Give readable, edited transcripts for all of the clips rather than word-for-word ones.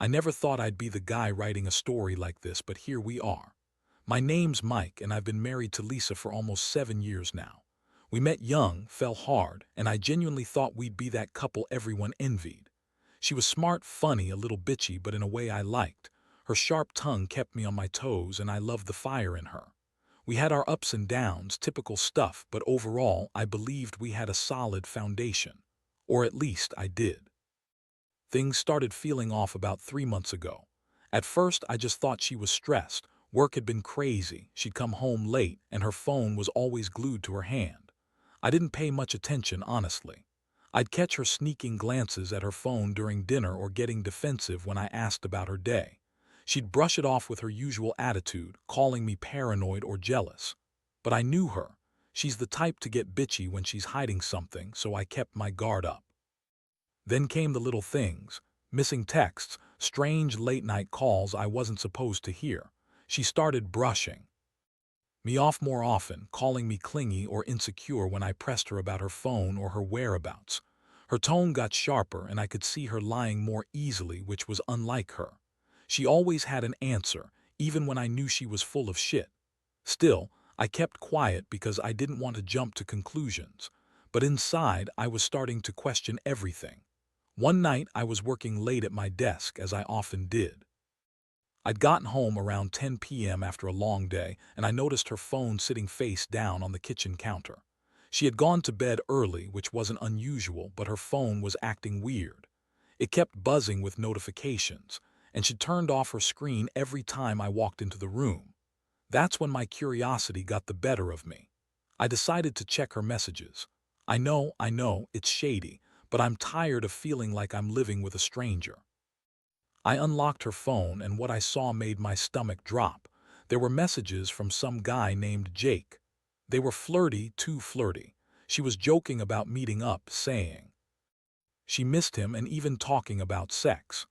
I never thought I'd be the guy writing a story like this, but here we are. My name's Mike, and I've been married to Lisa for almost 7 years now. We met young, fell hard, and I genuinely thought we'd be that couple everyone envied. She was smart, funny, a little bitchy, but in a way I liked. Her sharp tongue kept me on my toes, and I loved the fire in her. We had our ups and downs, typical stuff, but overall, I believed we had a solid foundation. Or at least I did. Things started feeling off about 3 months ago. At first, I just thought she was stressed. Work had been crazy, she'd come home late, and her phone was always glued to her hand. I didn't pay much attention, honestly. I'd catch her sneaking glances at her phone during dinner or getting defensive when I asked about her day. She'd brush it off with her usual attitude, calling me paranoid or jealous. But I knew her. She's the type to get bitchy when she's hiding something, so I kept my guard up. Then came the little things, missing texts, strange late-night calls I wasn't supposed to hear. She started brushing me off more often, calling me clingy or insecure when I pressed her about her phone or her whereabouts. Her tone got sharper and I could see her lying more easily, which was unlike her. She always had an answer, even when I knew she was full of shit. Still, I kept quiet because I didn't want to jump to conclusions. But inside, I was starting to question everything. One night, I was working late at my desk, as I often did. I'd gotten home around 10 p.m. after a long day, and I noticed her phone sitting face down on the kitchen counter. She had gone to bed early, which wasn't unusual, but her phone was acting weird. It kept buzzing with notifications, and she turned off her screen every time I walked into the room. That's when my curiosity got the better of me. I decided to check her messages. I know, it's shady, but I'm tired of feeling like I'm living with a stranger. I unlocked her phone, and what I saw made my stomach drop. There were messages from some guy named Jake. They were flirty, too flirty. She was joking about meeting up, saying she missed him, and even talking about sex.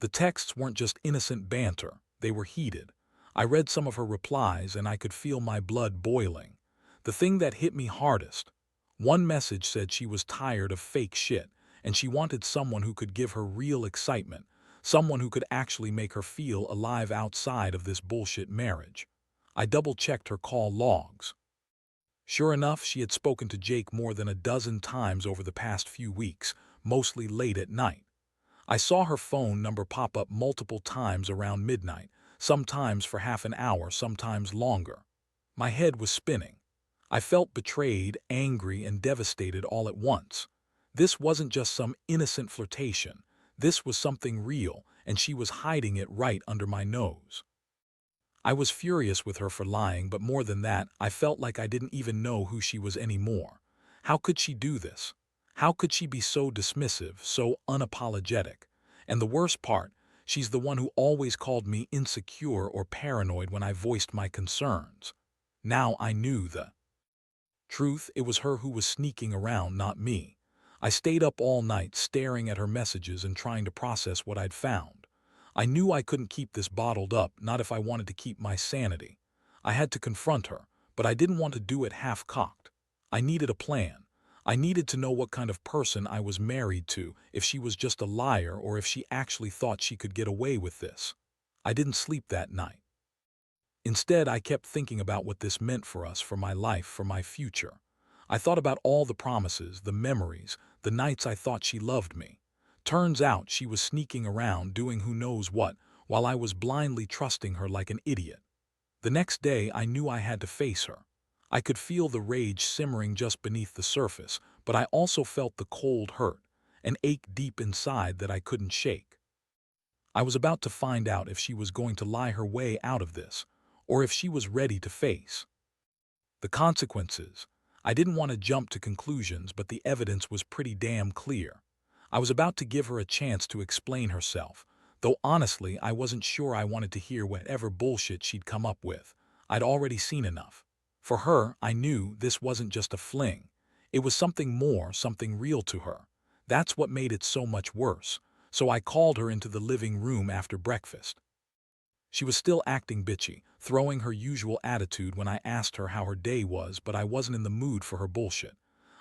The texts weren't just innocent banter, they were heated. I read some of her replies, and I could feel my blood boiling. The thing that hit me hardest: one message said she was tired of fake shit, and she wanted someone who could give her real excitement, someone who could actually make her feel alive outside of this bullshit marriage. I double-checked her call logs. Sure enough, she had spoken to Jake more than a dozen times over the past few weeks, mostly late at night. I saw her phone number pop up multiple times around midnight, sometimes for half an hour, sometimes longer. My head was spinning. I felt betrayed, angry, and devastated all at once. This wasn't just some innocent flirtation. This was something real, and she was hiding it right under my nose. I was furious with her for lying, but more than that, I felt like I didn't even know who she was anymore. How could she do this? How could she be so dismissive, so unapologetic? And the worst part, she's the one who always called me insecure or paranoid when I voiced my concerns. Now I knew the truth. It was her who was sneaking around, not me. I stayed up all night staring at her messages and trying to process what I'd found. I knew I couldn't keep this bottled up, not if I wanted to keep my sanity. I had to confront her, but I didn't want to do it half-cocked. I needed a plan. I needed to know what kind of person I was married to, if she was just a liar or if she actually thought she could get away with this. I didn't sleep that night. Instead, I kept thinking about what this meant for us, for my life, for my future. I thought about all the promises, the memories, the nights I thought she loved me. Turns out she was sneaking around doing who knows what, while I was blindly trusting her like an idiot. The next day, I knew I had to face her. I could feel the rage simmering just beneath the surface, but I also felt the cold hurt, an ache deep inside that I couldn't shake. I was about to find out if she was going to lie her way out of this, or if she was ready to face the consequences. I didn't want to jump to conclusions, but the evidence was pretty damn clear. I was about to give her a chance to explain herself, though honestly I wasn't sure I wanted to hear whatever bullshit she'd come up with. I'd already seen enough. For her, I knew this wasn't just a fling. It was something more, something real to her. That's what made it so much worse. So I called her into the living room after breakfast. She was still acting bitchy, throwing her usual attitude when I asked her how her day was, but I wasn't in the mood for her bullshit.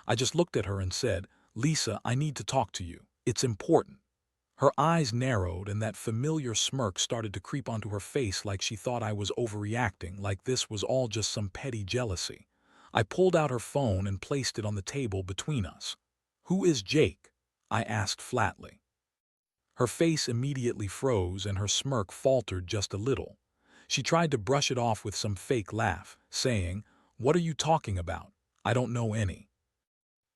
I just looked at her and said, "Lisa, I need to talk to you. It's important." Her eyes narrowed and that familiar smirk started to creep onto her face like she thought I was overreacting, like this was all just some petty jealousy. I pulled out her phone and placed it on the table between us. "Who is Jake?" I asked flatly. Her face immediately froze and her smirk faltered just a little. She tried to brush it off with some fake laugh, saying, "What are you talking about? I don't know any."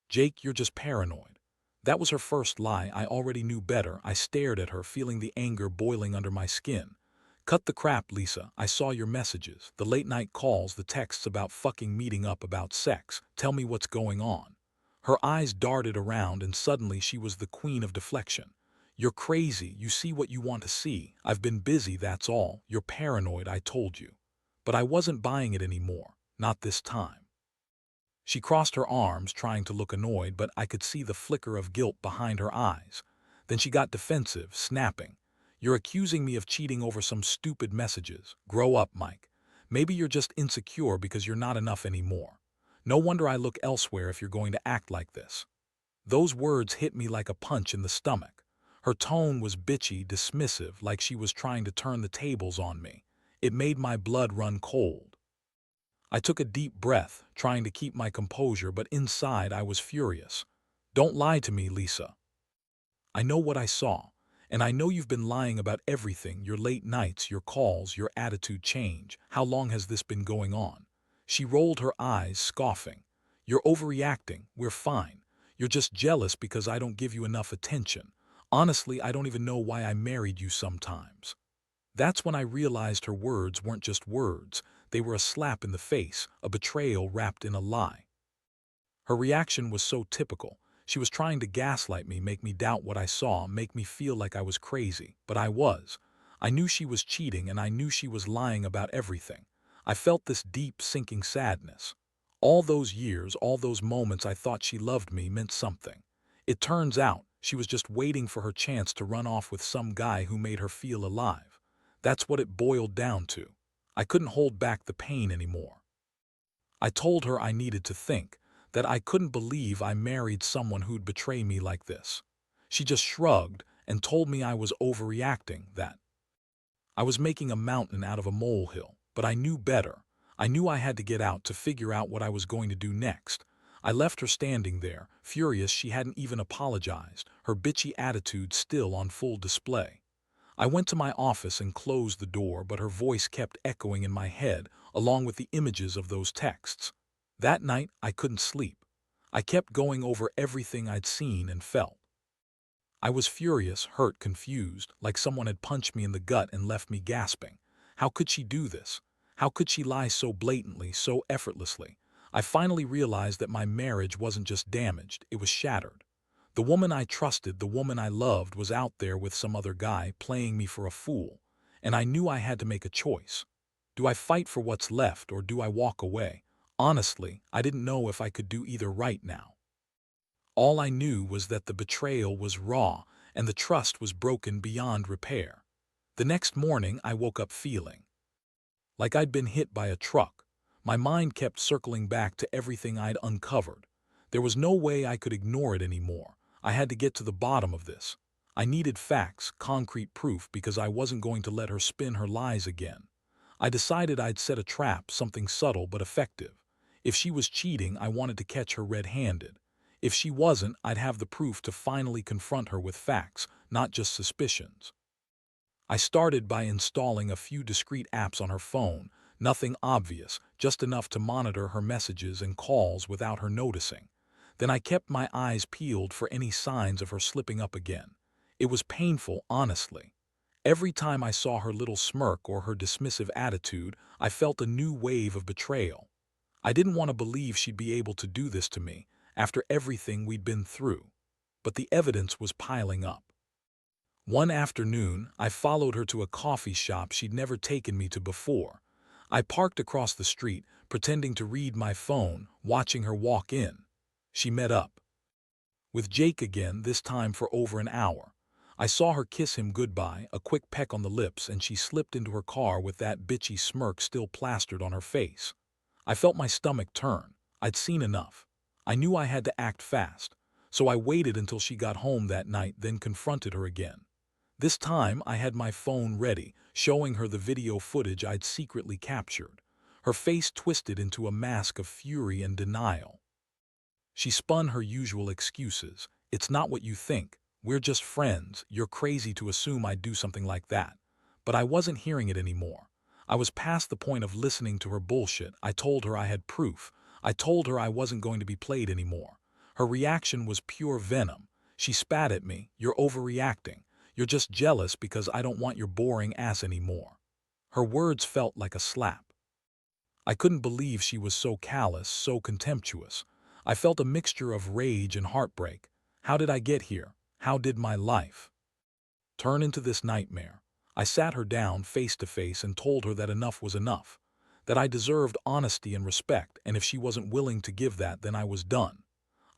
"Jake, you're just paranoid." That was her first lie. I already knew better. I stared at her, feeling the anger boiling under my skin. "Cut the crap, Lisa. I saw your messages, the late-night calls, the texts about fucking meeting up about sex. Tell me what's going on." Her eyes darted around and suddenly she was the queen of deflection. "You're crazy. You see what you want to see. I've been busy, that's all. You're paranoid, I told you." But I wasn't buying it anymore. Not this time. She crossed her arms, trying to look annoyed, but I could see the flicker of guilt behind her eyes. Then she got defensive, snapping, "You're accusing me of cheating over some stupid messages. Grow up, Mike. Maybe you're just insecure because you're not enough anymore. No wonder I look elsewhere if you're going to act like this." Those words hit me like a punch in the stomach. Her tone was bitchy, dismissive, like she was trying to turn the tables on me. It made my blood run cold. I took a deep breath, trying to keep my composure, but inside I was furious. "Don't lie to me, Lisa. I know what I saw, and I know you've been lying about everything, your late nights, your calls, your attitude change. How long has this been going on?" She rolled her eyes, scoffing. "You're overreacting. We're fine. You're just jealous because I don't give you enough attention. Honestly, I don't even know why I married you sometimes." That's when I realized her words weren't just words. They were a slap in the face, a betrayal wrapped in a lie. Her reaction was so typical. She was trying to gaslight me, make me doubt what I saw, make me feel like I was crazy. But I was. I knew she was cheating and I knew she was lying about everything. I felt this deep, sinking sadness. All those years, all those moments I thought she loved me meant something. It turns out, she was just waiting for her chance to run off with some guy who made her feel alive. That's what it boiled down to. I couldn't hold back the pain anymore. I told her I needed to think, that I couldn't believe I married someone who'd betray me like this. She just shrugged and told me I was overreacting, that I was making a mountain out of a molehill. But I knew better. I knew I had to get out to figure out what I was going to do next. I left her standing there, furious she hadn't even apologized, her bitchy attitude still on full display. I went to my office and closed the door, but her voice kept echoing in my head, along with the images of those texts. That night, I couldn't sleep. I kept going over everything I'd seen and felt. I was furious, hurt, confused, like someone had punched me in the gut and left me gasping. How could she do this? How could she lie so blatantly, so effortlessly? I finally realized that my marriage wasn't just damaged, it was shattered. The woman I trusted, the woman I loved, was out there with some other guy playing me for a fool, and I knew I had to make a choice. Do I fight for what's left or do I walk away? Honestly, I didn't know if I could do either right now. All I knew was that the betrayal was raw and the trust was broken beyond repair. The next morning, I woke up feeling like I'd been hit by a truck. My mind kept circling back to everything I'd uncovered. There was no way I could ignore it anymore. I had to get to the bottom of this. I needed facts, concrete proof, because I wasn't going to let her spin her lies again. I decided I'd set a trap, something subtle but effective. If she was cheating, I wanted to catch her red-handed. If she wasn't, I'd have the proof to finally confront her with facts, not just suspicions. I started by installing a few discrete apps on her phone, nothing obvious, just enough to monitor her messages and calls without her noticing. Then I kept my eyes peeled for any signs of her slipping up again. It was painful, honestly. Every time I saw her little smirk or her dismissive attitude, I felt a new wave of betrayal. I didn't want to believe she'd be able to do this to me, after everything we'd been through. But the evidence was piling up. One afternoon, I followed her to a coffee shop she'd never taken me to before. I parked across the street, pretending to read my phone, watching her walk in. She met up with Jake again, this time for over an hour. I saw her kiss him goodbye, a quick peck on the lips, and she slipped into her car with that bitchy smirk still plastered on her face. I felt my stomach turn. I'd seen enough. I knew I had to act fast, so I waited until she got home that night, then confronted her again. This time I had my phone ready, showing her the video footage I'd secretly captured. Her face twisted into a mask of fury and denial. She spun her usual excuses. It's not what you think. We're just friends. You're crazy to assume I'd do something like that. But I wasn't hearing it anymore. I was past the point of listening to her bullshit. I told her I had proof. I told her I wasn't going to be played anymore. Her reaction was pure venom. She spat at me. You're overreacting. You're just jealous because I don't want your boring ass anymore. Her words felt like a slap. I couldn't believe she was so callous, so contemptuous. I felt a mixture of rage and heartbreak. How did I get here? How did my life turn into this nightmare? I sat her down face to face and told her that enough was enough, that I deserved honesty and respect, and if she wasn't willing to give that, then I was done.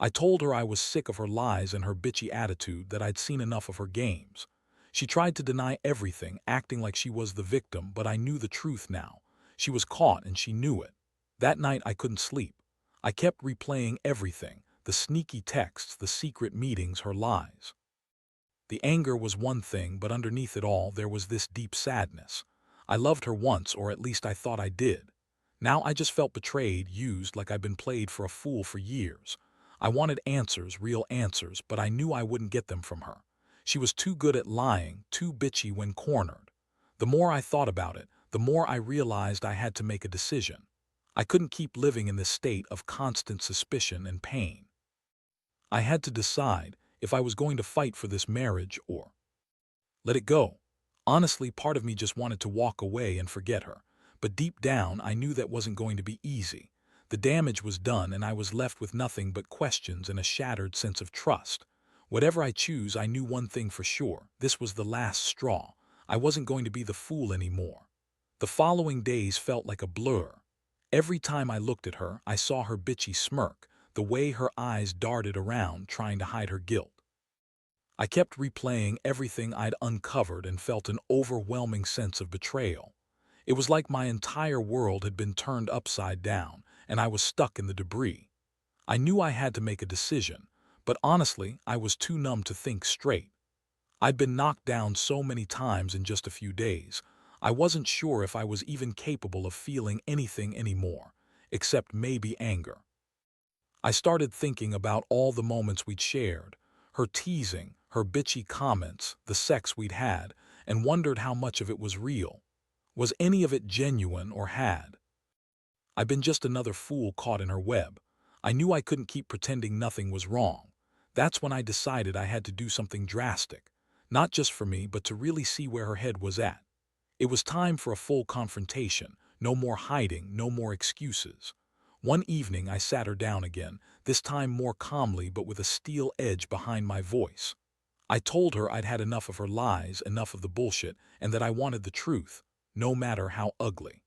I told her I was sick of her lies and her bitchy attitude, that I'd seen enough of her games. She tried to deny everything, acting like she was the victim, but I knew the truth now. She was caught and she knew it. That night I couldn't sleep. I kept replaying everything, the sneaky texts, the secret meetings, her lies. The anger was one thing, but underneath it all there was this deep sadness. I loved her once, or at least I thought I did. Now I just felt betrayed, used, like I'd been played for a fool for years. I wanted answers, real answers, but I knew I wouldn't get them from her. She was too good at lying, too bitchy when cornered. The more I thought about it, the more I realized I had to make a decision. I couldn't keep living in this state of constant suspicion and pain. I had to decide if I was going to fight for this marriage or let it go. Honestly, part of me just wanted to walk away and forget her, but deep down I knew that wasn't going to be easy. The damage was done and I was left with nothing but questions and a shattered sense of trust. Whatever I choose, I knew one thing for sure: this was the last straw. I wasn't going to be the fool anymore. The following days felt like a blur. Every time I looked at her, I saw her bitchy smirk, the way her eyes darted around trying to hide her guilt. I kept replaying everything I'd uncovered and felt an overwhelming sense of betrayal. It was like my entire world had been turned upside down, and I was stuck in the debris. I knew I had to make a decision, but honestly, I was too numb to think straight. I'd been knocked down so many times in just a few days. I wasn't sure if I was even capable of feeling anything anymore, except maybe anger. I started thinking about all the moments we'd shared, her teasing, her bitchy comments, the sex we'd had, and wondered how much of it was real. Was any of it genuine, or had I been just another fool caught in her web? I knew I couldn't keep pretending nothing was wrong. That's when I decided I had to do something drastic, not just for me, but to really see where her head was at. It was time for a full confrontation, no more hiding, no more excuses. One evening I sat her down again, this time more calmly but with a steel edge behind my voice. I told her I'd had enough of her lies, enough of the bullshit, and that I wanted the truth, no matter how ugly.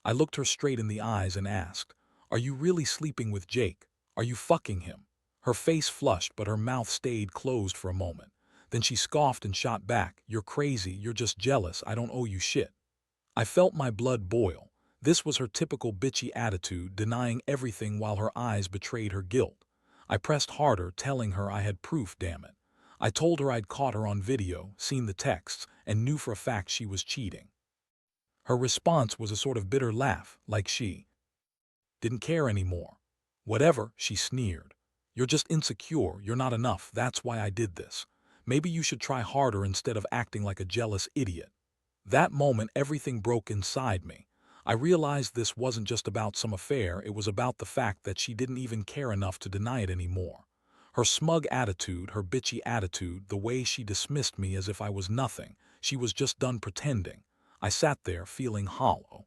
I looked her straight in the eyes and asked, "Are you really sleeping with Jake? Are you fucking him?" Her face flushed, but her mouth stayed closed for a moment. Then she scoffed and shot back, "You're crazy, you're just jealous, I don't owe you shit." I felt my blood boil. This was her typical bitchy attitude, denying everything while her eyes betrayed her guilt. I pressed harder, telling her I had proof, damn it. I told her I'd caught her on video, seen the texts, and knew for a fact she was cheating. Her response was a sort of bitter laugh, like she didn't care anymore. "Whatever," she sneered. "You're just insecure, you're not enough, that's why I did this. Maybe you should try harder instead of acting like a jealous idiot." That moment, everything broke inside me. I realized this wasn't just about some affair, it was about the fact that she didn't even care enough to deny it anymore. Her smug attitude, her bitchy attitude, the way she dismissed me as if I was nothing, she was just done pretending. I sat there feeling hollow.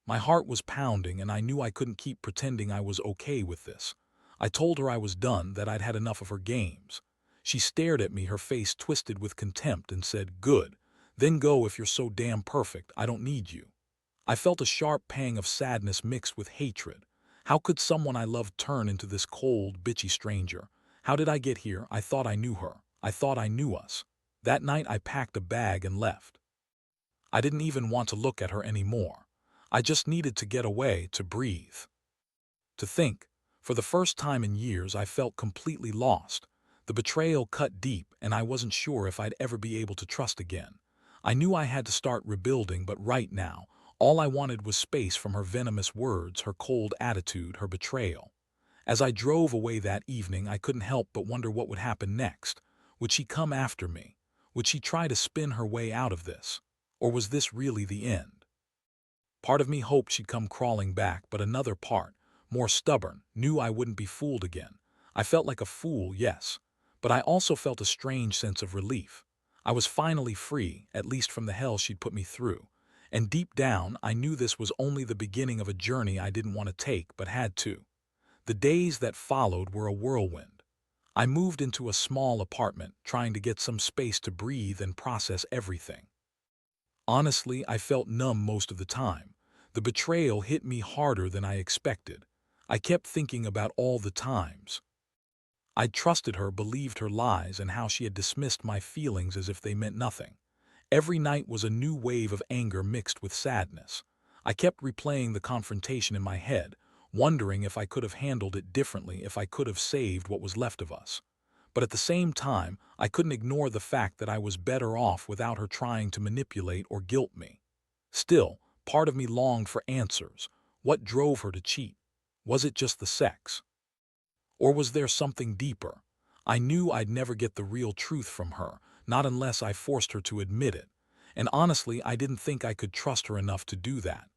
My heart was pounding and I knew I couldn't keep pretending I was okay with this. I told her I was done, that I'd had enough of her games. She stared at me, her face twisted with contempt, and said, "Good. Then go if you're so damn perfect, I don't need you." I felt a sharp pang of sadness mixed with hatred. How could someone I loved turn into this cold, bitchy stranger? How did I get here? I thought I knew her. I thought I knew us. That night I packed a bag and left. I didn't even want to look at her anymore. I just needed to get away, to breathe, to think. For the first time in years I felt completely lost. The betrayal cut deep, and I wasn't sure if I'd ever be able to trust again. I knew I had to start rebuilding, but right now, all I wanted was space from her venomous words, her cold attitude, her betrayal. As I drove away that evening, I couldn't help but wonder what would happen next. Would she come after me? Would she try to spin her way out of this? Or was this really the end? Part of me hoped she'd come crawling back, but another part, more stubborn, knew I wouldn't be fooled again. I felt like a fool, yes, but I also felt a strange sense of relief. I was finally free, at least from the hell she'd put me through. And deep down, I knew this was only the beginning of a journey I didn't want to take, but had to. The days that followed were a whirlwind. I moved into a small apartment, trying to get some space to breathe and process everything. Honestly, I felt numb most of the time. The betrayal hit me harder than I expected. I kept thinking about all the times I'd trusted her, believed her lies, and how she had dismissed my feelings as if they meant nothing. Every night was a new wave of anger mixed with sadness. I kept replaying the confrontation in my head, wondering if I could have handled it differently, if I could have saved what was left of us. But at the same time, I couldn't ignore the fact that I was better off without her trying to manipulate or guilt me. Still, part of me longed for answers. What drove her to cheat? Was it just the sex? Or was there something deeper? I knew I'd never get the real truth from her, not unless I forced her to admit it. And honestly, I didn't think I could trust her enough to do that.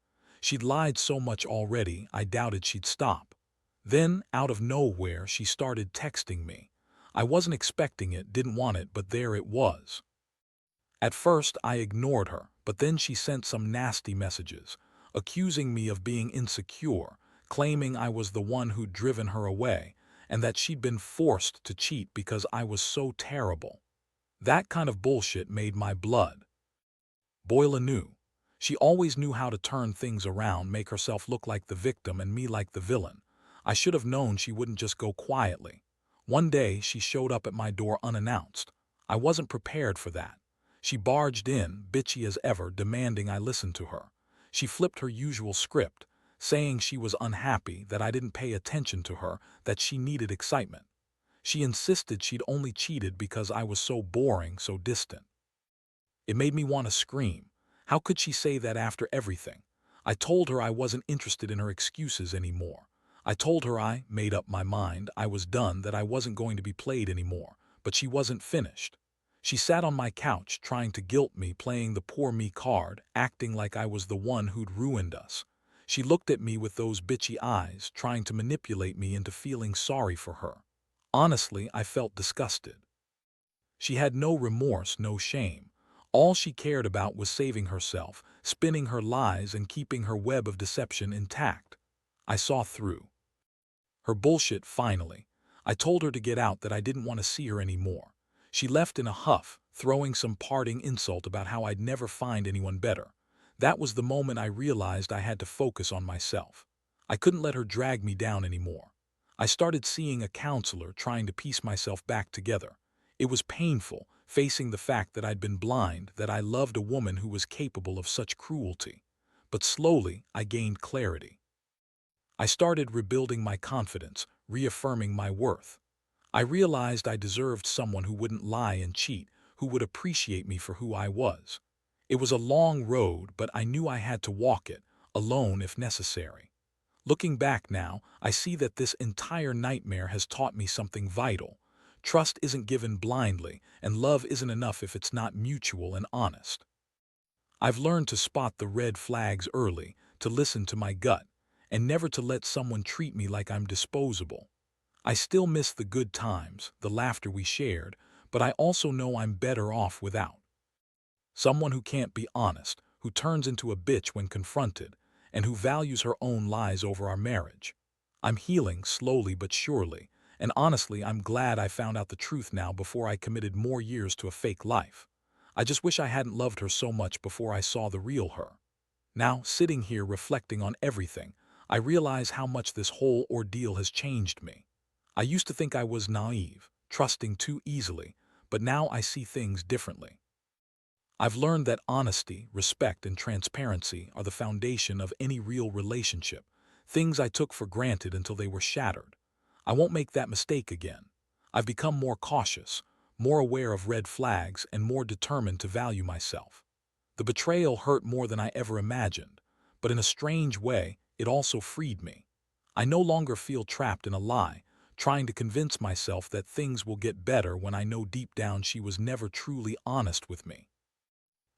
She'd lied so much already, I doubted she'd stop. Then, out of nowhere, she started texting me. I wasn't expecting it, didn't want it, but there it was. At first, I ignored her, but then she sent some nasty messages, accusing me of being insecure, claiming I was the one who'd driven her away, and that she'd been forced to cheat because I was so terrible. That kind of bullshit made my blood boil anew. She always knew how to turn things around, make herself look like the victim and me like the villain. I should have known she wouldn't just go quietly. One day, she showed up at my door unannounced. I wasn't prepared for that. She barged in, bitchy as ever, demanding I listen to her. She flipped her usual script, saying she was unhappy, that I didn't pay attention to her, that she needed excitement. She insisted she'd only cheated because I was so boring, so distant. It made me want to scream. How could she say that after everything? I told her I wasn't interested in her excuses anymore. I told her I made up my mind, I was done, that I wasn't going to be played anymore. But she wasn't finished. She sat on my couch, trying to guilt me, playing the poor me card, acting like I was the one who'd ruined us. She looked at me with those bitchy eyes, trying to manipulate me into feeling sorry for her. Honestly, I felt disgusted. She had no remorse, no shame. All she cared about was saving herself, spinning her lies and keeping her web of deception intact. I saw through her bullshit finally. I told her to get out, that I didn't want to see her anymore. She left in a huff, throwing some parting insult about how I'd never find anyone better. That was the moment I realized I had to focus on myself. I couldn't let her drag me down anymore. I started seeing a counselor, trying to piece myself back together. It was painful, facing the fact that I'd been blind, that I loved a woman who was capable of such cruelty. But slowly, I gained clarity. I started rebuilding my confidence, reaffirming my worth. I realized I deserved someone who wouldn't lie and cheat, who would appreciate me for who I was. It was a long road, but I knew I had to walk it, alone if necessary. Looking back now, I see that this entire nightmare has taught me something vital. Trust isn't given blindly, and love isn't enough if it's not mutual and honest. I've learned to spot the red flags early, to listen to my gut, and never to let someone treat me like I'm disposable. I still miss the good times, the laughter we shared, but I also know I'm better off without someone who can't be honest, who turns into a bitch when confronted, and who values her own lies over our marriage. I'm healing slowly but surely, and honestly, I'm glad I found out the truth now before I committed more years to a fake life. I just wish I hadn't loved her so much before I saw the real her. Now, sitting here reflecting on everything, I realize how much this whole ordeal has changed me. I used to think I was naive, trusting too easily, but now I see things differently. I've learned that honesty, respect, and transparency are the foundation of any real relationship, things I took for granted until they were shattered. I won't make that mistake again. I've become more cautious, more aware of red flags, and more determined to value myself. The betrayal hurt more than I ever imagined, but in a strange way, it also freed me. I no longer feel trapped in a lie, trying to convince myself that things will get better when I know deep down she was never truly honest with me.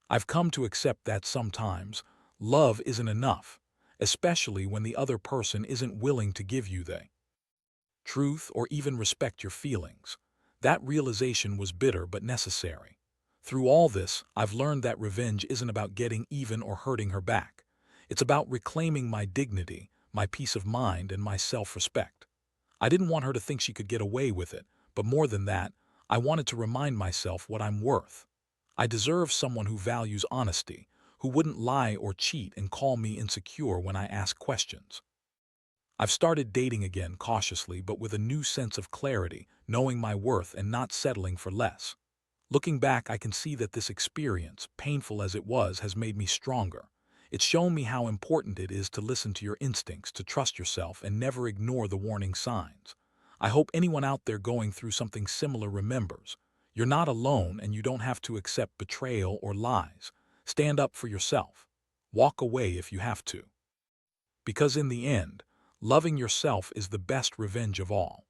I've come to accept that sometimes love isn't enough, especially when the other person isn't willing to give you the truth or even respect your feelings. That realization was bitter but necessary. Through all this, I've learned that revenge isn't about getting even or hurting her back. It's about reclaiming my dignity, my peace of mind, and my self-respect. I didn't want her to think she could get away with it, but more than that, I wanted to remind myself what I'm worth. I deserve someone who values honesty, who wouldn't lie or cheat and call me insecure when I ask questions. I've started dating again cautiously but with a new sense of clarity, knowing my worth and not settling for less. Looking back, I can see that this experience, painful as it was, has made me stronger. It's shown me how important it is to listen to your instincts, to trust yourself, and never ignore the warning signs. I hope anyone out there going through something similar remembers. You're not alone and you don't have to accept betrayal or lies. Stand up for yourself. Walk away if you have to. Because in the end, loving yourself is the best revenge of all.